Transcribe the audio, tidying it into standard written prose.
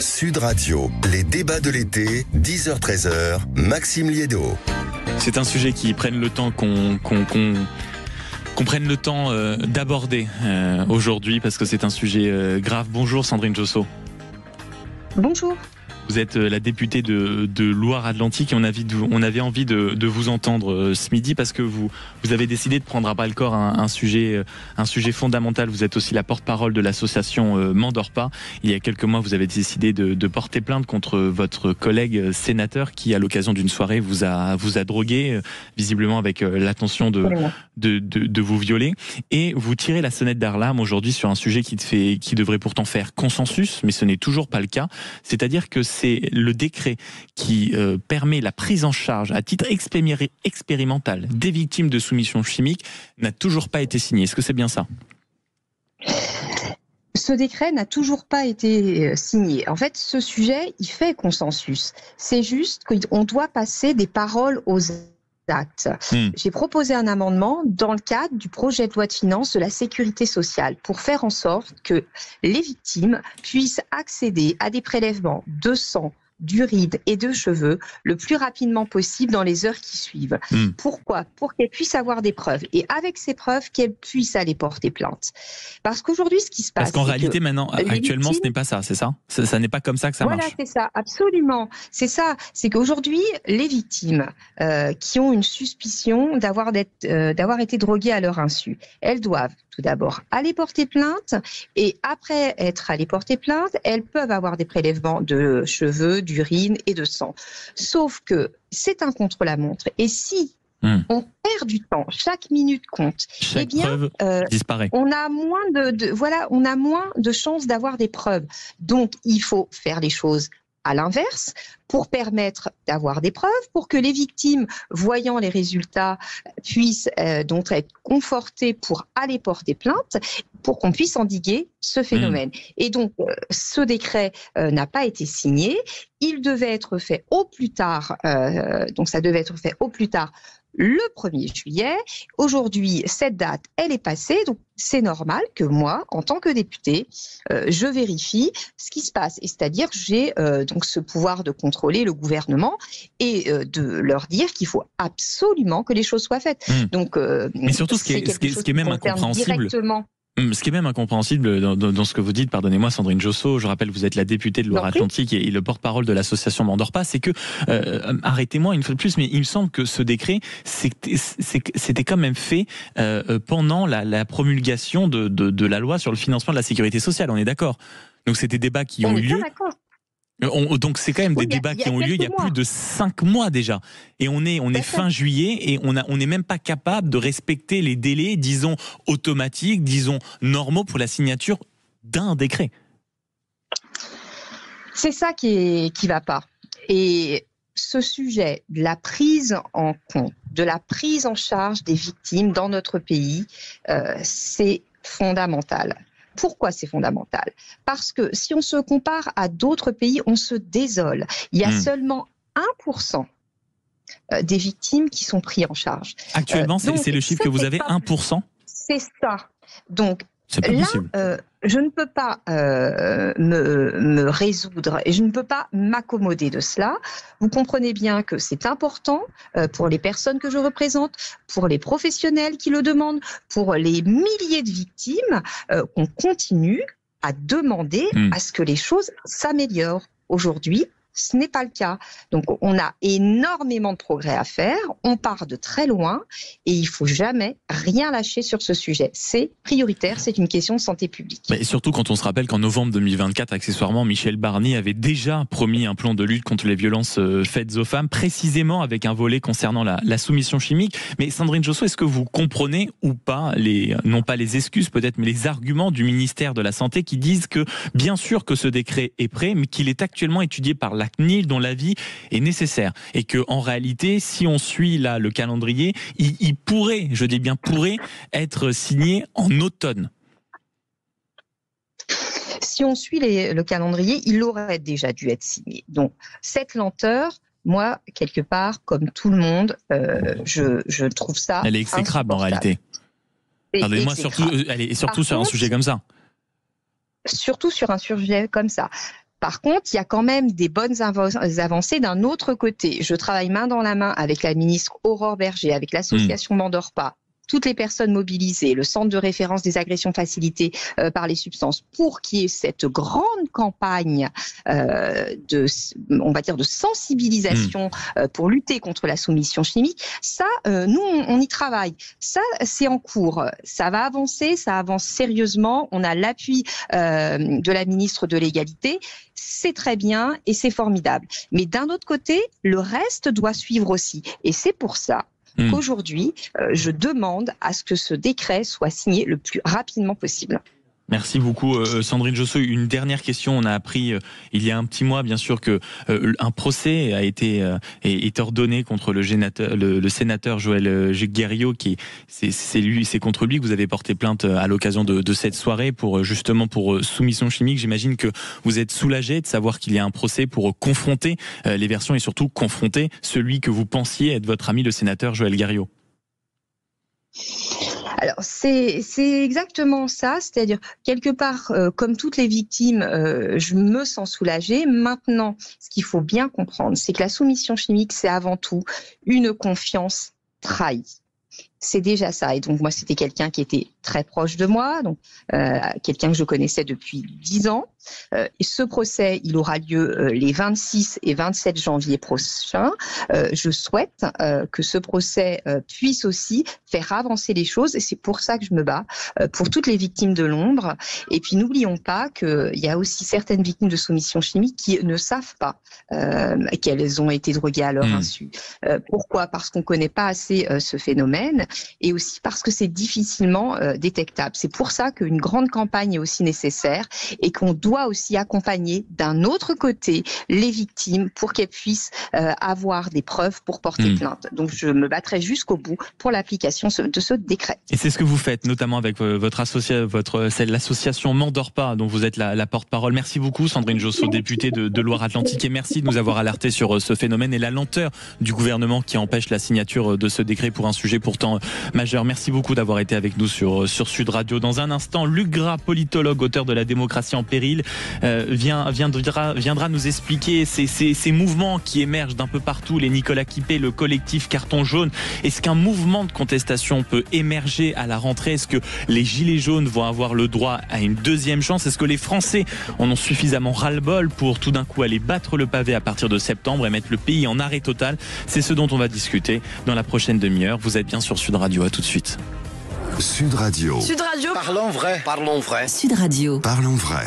Sud Radio, les débats de l'été, 10h-13h, Maxime Liédo. C'est un sujet qui prenne le temps qu'on prenne le temps d'aborder aujourd'hui parce que c'est un sujet grave. Bonjour Sandrine Josso. Bonjour. Vous êtes la députée de Loire-Atlantique et on avait envie de vous entendre ce midi parce que vous avez décidé de prendre à bras le corps un sujet fondamental. Vous êtes aussi la porte-parole de l'association M'endors pas. Il y a quelques mois, vous avez décidé de porter plainte contre votre collègue sénateur qui, à l'occasion d'une soirée, vous a drogué, visiblement avec l'intention de vous violer. Et vous tirez la sonnette d'alarme aujourd'hui sur un sujet qui devrait pourtant faire consensus, mais ce n'est toujours pas le cas. C'est-à-dire que c'est le décret qui permet la prise en charge à titre expérimental des victimes de soumission chimique n'a toujours pas été signé. Est-ce que c'est bien ça ? Ce décret n'a toujours pas été signé. En fait, ce sujet, il fait consensus. C'est juste qu'on doit passer des paroles aux actes. J'ai proposé un amendement dans le cadre du projet de loi de finances de la sécurité sociale pour faire en sorte que les victimes puissent accéder à des prélèvements de sang, d'urine et de cheveux le plus rapidement possible dans les heures qui suivent. Pourquoi ? Pour qu'elles puissent avoir des preuves et avec ces preuves qu'elles puissent aller porter plainte. Parce qu'aujourd'hui, ce qui se passe... Parce qu'en réalité, maintenant, actuellement, ce n'est pas ça, c'est ça ? Ça n'est pas comme ça que ça marche. Voilà, c'est ça, absolument. C'est ça, c'est qu'aujourd'hui, les victimes qui ont une suspicion d'avoir été droguées à leur insu, elles doivent tout d'abord aller porter plainte et après être allées porter plainte, elles peuvent avoir des prélèvements de cheveux, d'urine et de sang. Sauf que c'est un contre-la-montre et si on perd du temps, chaque minute compte, chaque preuve disparaît. On a moins de chances d'avoir des preuves. Donc il faut faire les choses à l'inverse, pour permettre d'avoir des preuves, pour que les victimes, voyant les résultats, puissent donc être confortées pour aller porter plainte, pour qu'on puisse endiguer ce phénomène. Et donc, ce décret n'a pas été signé. Il devait être fait au plus tard, donc ça devait être fait au plus tard le 1er juillet. Aujourd'hui, cette date, elle est passée, donc c'est normal que moi, en tant que députée, je vérifie ce qui se passe. Et c'est-à-dire que j'ai donc ce pouvoir de contrôler le gouvernement et de leur dire qu'il faut absolument que les choses soient faites. Donc, mais surtout, ce qui est même incompréhensible. Ce qui est même incompréhensible dans ce que vous dites, pardonnez-moi Sandrine Josso, je rappelle vous êtes la députée de Loire-Atlantique et le porte-parole de l'association M'endors pas, c'est que, arrêtez-moi une fois de plus, mais il me semble que ce décret, c'était quand même fait pendant la promulgation de la loi sur le financement de la sécurité sociale, on est d'accord ? Donc c'est des débats qui ont eu lieu. Donc c'est quand même des débats qui ont eu lieu il y a plus de 5 mois déjà. Et on est fin juillet et on n'est même pas capable de respecter les délais, disons, automatiques, disons, normaux pour la signature d'un décret. C'est ça qui va pas. Et ce sujet de la prise en compte, de la prise en charge des victimes dans notre pays, c'est fondamental. Pourquoi c'est fondamental ? Parce que si on se compare à d'autres pays, on se désole. Il y a seulement 1% des victimes qui sont prises en charge. Actuellement, c'est le chiffre que vous avez, 1% ? C'est ça. Donc là, je ne peux pas me résoudre et je ne peux pas m'accommoder de cela. Vous comprenez bien que c'est important pour les personnes que je représente, pour les professionnels qui le demandent, pour les milliers de victimes, qu'on continue à demander à ce que les choses s'améliorent. Aujourd'hui, ce n'est pas le cas. Donc, on a énormément de progrès à faire. On part de très loin et il ne faut jamais rien lâcher sur ce sujet. C'est prioritaire, c'est une question de santé publique. Mais surtout quand on se rappelle qu'en novembre 2024, accessoirement, Michel Barnier avait déjà promis un plan de lutte contre les violences faites aux femmes, précisément avec un volet concernant la soumission chimique. Mais Sandrine Josso, est-ce que vous comprenez ou pas, non pas les excuses peut-être, mais les arguments du ministère de la Santé qui disent que bien sûr que ce décret est prêt, mais qu'il est actuellement étudié par la CNIL dont l'avis est nécessaire et que en réalité, si on suit là le calendrier, il pourrait, je dis bien pourrait, être signé en automne. Si on suit le calendrier, il aurait déjà dû être signé. Donc cette lenteur, moi quelque part, comme tout le monde, je trouve ça. Elle est exécrable en réalité. Pardonnez-moi, surtout sur un sujet comme ça. Surtout sur un sujet comme ça. Par contre, il y a quand même des bonnes avancées d'un autre côté. Je travaille main dans la main avec la ministre Aurore Bergé, avec l'association Mandorpa, toutes les personnes mobilisées, le centre de référence des agressions facilitées par les substances, pour qu'il y ait cette grande campagne on va dire de sensibilisation pour lutter contre la soumission chimique. Ça, nous, on y travaille. Ça, c'est en cours. Ça va avancer, ça avance sérieusement. On a l'appui de la ministre de l'Égalité. C'est très bien et c'est formidable. Mais d'un autre côté, le reste doit suivre aussi. Et c'est pour ça qu'aujourd'hui, je demande à ce que ce décret soit signé le plus rapidement possible. Merci beaucoup Sandrine Josso. Une dernière question. On a appris il y a un petit mois, bien sûr, que un procès a été est ordonné contre le sénateur Joël Guerriau, c'est contre lui que vous avez porté plainte à l'occasion de cette soirée pour soumission chimique. J'imagine que vous êtes soulagé de savoir qu'il y a un procès pour confronter les versions et surtout confronter celui que vous pensiez être votre ami, le sénateur Joël Guerriau. Alors c'est exactement ça, c'est-à-dire quelque part, comme toutes les victimes, je me sens soulagée. Maintenant, ce qu'il faut bien comprendre, c'est que la soumission chimique, c'est avant tout une confiance trahie. C'est déjà ça. Et donc moi, c'était quelqu'un qui était très proche de moi, donc quelqu'un que je connaissais depuis 10 ans. Et ce procès, il aura lieu les 26 et 27 janvier prochains. Je souhaite que ce procès puisse aussi faire avancer les choses, et c'est pour ça que je me bats pour toutes les victimes de l'ombre. Et puis n'oublions pas qu'il y a aussi certaines victimes de soumission chimique qui ne savent pas qu'elles ont été droguées à leur insu. Pourquoi ? Parce qu'on ne connaît pas assez ce phénomène, et aussi parce que c'est difficilement détectable. C'est pour ça qu'une grande campagne est aussi nécessaire, et qu'on doit aussi accompagner d'un autre côté les victimes pour qu'elles puissent avoir des preuves pour porter plainte. Donc je me battrai jusqu'au bout pour l'application de ce décret. Et c'est ce que vous faites, notamment avec l'association Mandorpa, dont vous êtes la porte-parole. Merci beaucoup Sandrine Josso, députée de Loire-Atlantique, et merci de nous avoir alerté sur ce phénomène et la lenteur du gouvernement qui empêche la signature de ce décret pour un sujet pourtant majeur. Merci beaucoup d'avoir été avec nous sur Sud Radio. Dans un instant, Luc Gras, politologue, auteur de La démocratie en péril, viendra nous expliquer ces mouvements qui émergent d'un peu partout, les Nicolas Quipé, le collectif Carton Jaune. Est-ce qu'un mouvement de contestation peut émerger à la rentrée? Est-ce que les Gilets jaunes vont avoir le droit à une deuxième chance? Est-ce que les Français en ont suffisamment ras-le-bol pour tout d'un coup aller battre le pavé à partir de septembre et mettre le pays en arrêt total? C'est ce dont on va discuter dans la prochaine demi-heure. Vous êtes bien sur Sud Radio, à tout de suite. Sud Radio. Sud Radio. Parlons vrai. Parlons vrai. Sud Radio. Parlons vrai.